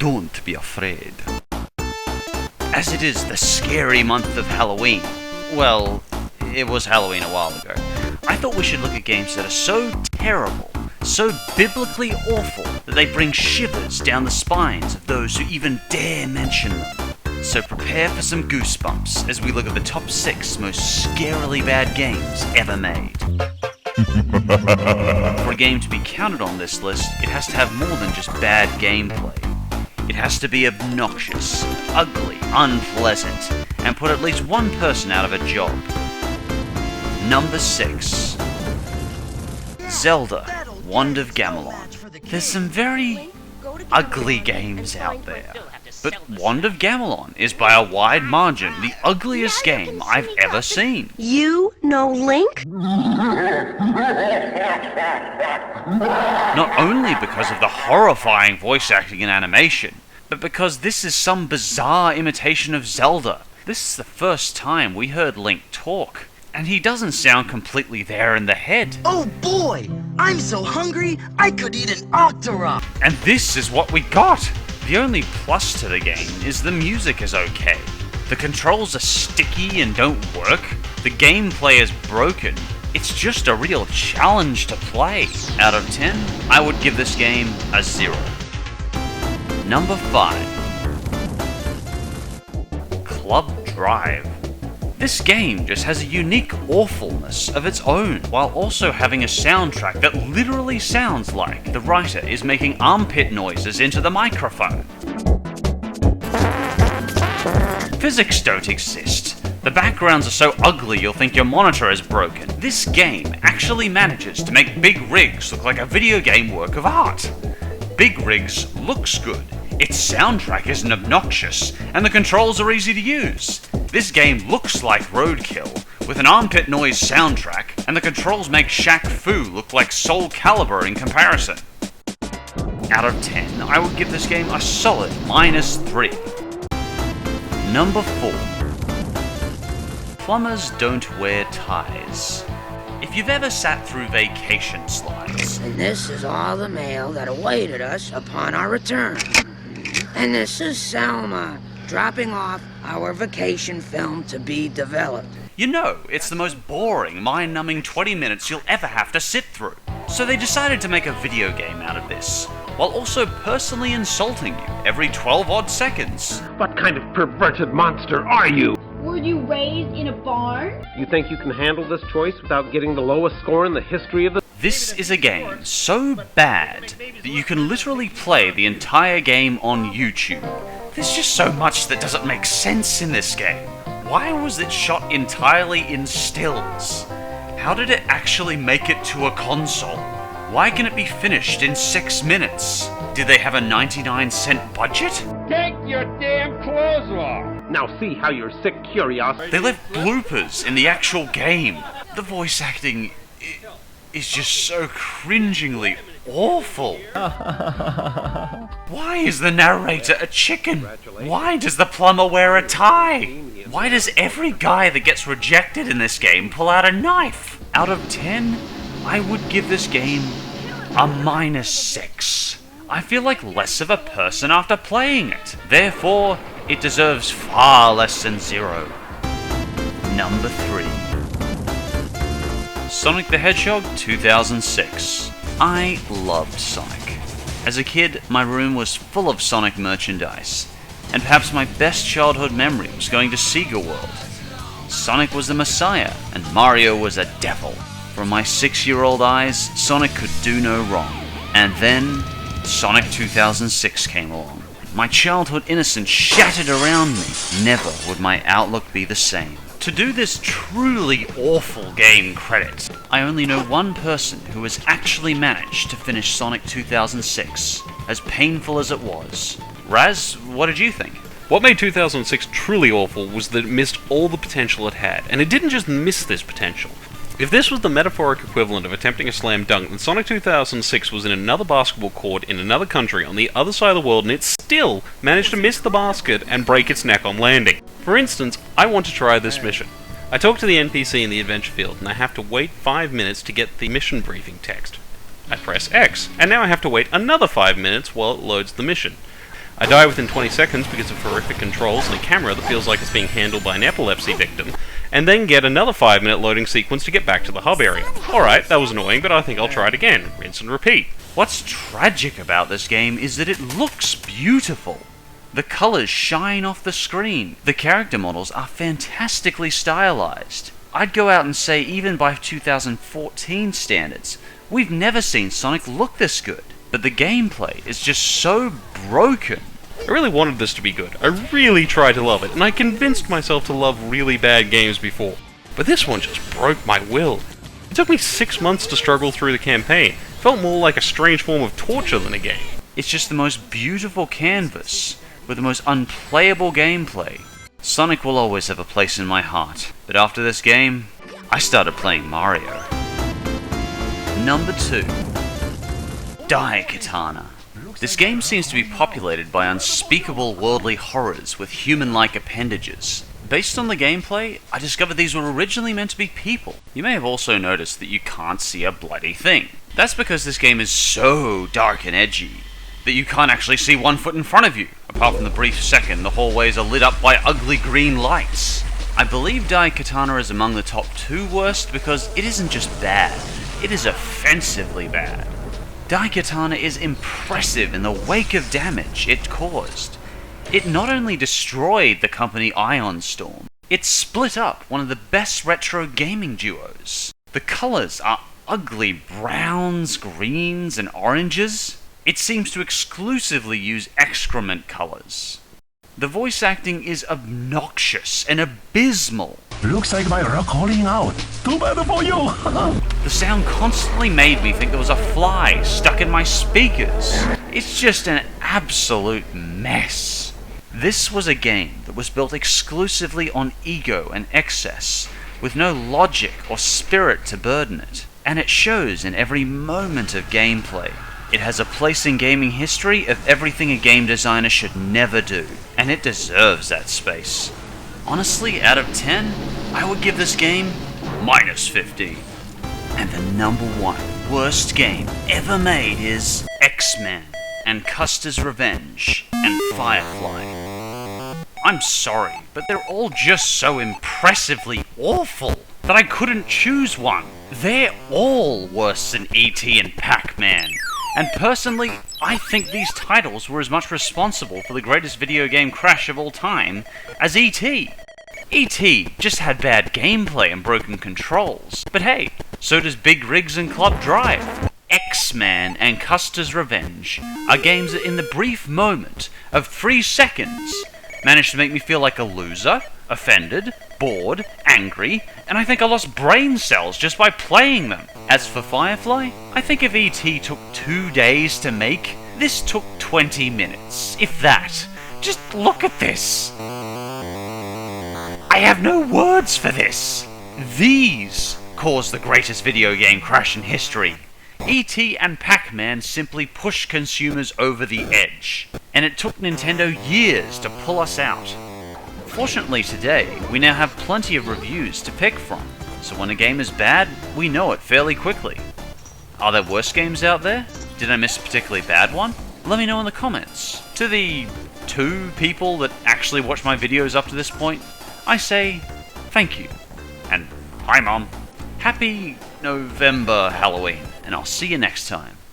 don't be afraid. As it is the scary month of Halloween, well, it was Halloween a while ago, I thought we should look at games that are so terrible, so biblically awful, that they bring shivers down the spines of those who even dare mention them. So prepare for some goosebumps as we look at the top 6 most scarily bad games ever made. For a game to be counted on this list, it has to have more than just bad gameplay. It has to be obnoxious, ugly, unpleasant, and put at least one person out of a job. Number 6. Zelda, Wand of Gamelon. There's some very ugly games out there, but Wand of Gamelon is by a wide margin the ugliest game I've ever seen. You know Link? Not only because of the horrifying voice acting and animation, but because this is some bizarre imitation of Zelda. This is the first time we heard Link talk, and he doesn't sound completely there in the head. Oh boy! I'm so hungry, I could eat an Octorok! And this is what we got! The only plus to the game is the music is okay. The controls are sticky and don't work. The gameplay is broken. It's just a real challenge to play. Out of 10, I would give this game a 0. Number 5. Club Drive. This game just has a unique awfulness of its own, while also having a soundtrack that literally sounds like the writer is making armpit noises into the microphone. Physics don't exist. The backgrounds are so ugly you'll think your monitor is broken. This game actually manages to make Big Rigs look like a video game work of art. Big Rigs looks good, its soundtrack isn't obnoxious, and the controls are easy to use. This game looks like Roadkill, with an armpit noise soundtrack, and the controls make Shaq Fu look like Soul Calibur in comparison. Out of 10, I would give this game a solid -3. Number 4. Plumbers don't wear ties. If you've ever sat through vacation slides... And this is all the mail that awaited us upon our return. And this is Selma, dropping off our vacation film to be developed. You know, it's the most boring, mind-numbing 20 minutes you'll ever have to sit through. So they decided to make a video game out of this, while also personally insulting you every 12-odd seconds. What kind of perverted monster are you? Were you raised in a barn? You think you can handle this choice without getting the lowest score in the history of the... This is a game so bad that you can literally play the entire game on YouTube. There's just so much that doesn't make sense in this game. Why was it shot entirely in stills? How did it actually make it to a console? Why can it be finished in 6 minutes? Did they have a 99-cent budget? Take your damn clothes off! Now see how your sick curiosity... They left bloopers in the actual game. The voice acting is just so cringingly awful. Why is the narrator a chicken? Why does the plumber wear a tie? Why does every guy that gets rejected in this game pull out a knife? Out of 10, I would give this game a -6. I feel like less of a person after playing it. Therefore, it deserves far less than 0. Number 3. Sonic the Hedgehog 2006. I loved Sonic. As a kid, my room was full of Sonic merchandise, and perhaps my best childhood memory was going to Sega World. Sonic was the Messiah, and Mario was a devil. From my 6-year-old eyes, Sonic could do no wrong. And then, Sonic 2006 came along. My childhood innocence shattered around me. Never would my outlook be the same. To do this truly awful game credit, I only know one person who has actually managed to finish Sonic 2006, as painful as it was. Raz, what did you think? What made 2006 truly awful was that it missed all the potential it had, and it didn't just miss this potential. If this was the metaphoric equivalent of attempting a slam dunk, then Sonic 2006 was in another basketball court in another country on the other side of the world, and it still managed to miss the basket and break its neck on landing. For instance, I want to try this mission. I talk to the NPC in the adventure field, and I have to wait 5 minutes to get the mission briefing text. I press X, and now I have to wait another 5 minutes while it loads the mission. I die within 20 seconds because of horrific controls and a camera that feels like it's being handled by an epilepsy victim, and then get another 5-minute loading sequence to get back to the hub area. Alright, that was annoying, but I think I'll try it again. Rinse and repeat. What's tragic about this game is that it looks beautiful. The colors shine off the screen. The character models are fantastically stylized. I'd go out and say even by 2014 standards, we've never seen Sonic look this good. But the gameplay is just so broken. I really wanted this to be good. I really tried to love it, and I convinced myself to love really bad games before. But this one just broke my will. It took me 6 months to struggle through the campaign. It felt more like a strange form of torture than a game. It's just the most beautiful canvas with the most unplayable gameplay. Sonic will always have a place in my heart, but after this game, I started playing Mario. Number 2. Daikatana. This game seems to be populated by unspeakable worldly horrors with human-like appendages. Based on the gameplay, I discovered these were originally meant to be people. You may have also noticed that you can't see a bloody thing. That's because this game is so dark and edgy that you can't actually see 1 foot in front of you. Apart from the brief second, the hallways are lit up by ugly green lights. I believe Daikatana is among the top 2 worst because it isn't just bad, it is offensively bad. Daikatana is impressive in the wake of damage it caused. It not only destroyed the company Ion Storm, it split up one of the best retro gaming duos. The colors are ugly browns, greens, and oranges. It seems to exclusively use excrement colors. The voice acting is obnoxious and abysmal. Looks like my rock calling out. Too bad for you. The sound constantly made me think there was a fly stuck in my speakers. It's just an absolute mess. This was a game that was built exclusively on ego and excess, with no logic or spirit to burden it, and it shows in every moment of gameplay. It has a place in gaming history of everything a game designer should never do, and it deserves that space. Honestly, out of 10, I would give this game -50. And the number 1 worst game ever made is X-Men and Custer's Revenge and Firefly. I'm sorry, but they're all just so impressively awful that I couldn't choose one. They're all worse than E.T. and Pac-Man. And personally, I think these titles were as much responsible for the greatest video game crash of all time as E.T. E.T. just had bad gameplay and broken controls, but hey, so does Big Rigs and Club Drive. X-Man and Custer's Revenge are games that in the brief moment of 3 seconds managed to make me feel like a loser, offended, bored, angry, and I think I lost brain cells just by playing them. As for Firefly, I think if E.T. took 2 days to make, this took 20 minutes, if that. Just look at this. I have no words for this. These caused the greatest video game crash in history. E.T. and Pac-Man simply pushed consumers over the edge, and it took Nintendo years to pull us out. Fortunately today, we now have plenty of reviews to pick from, so when a game is bad, we know it fairly quickly. Are there worse games out there? Did I miss a particularly bad one? Let me know in the comments. To the 2 people that actually watch my videos up to this point, I say thank you. And hi Mom. Happy November Halloween, and I'll see you next time.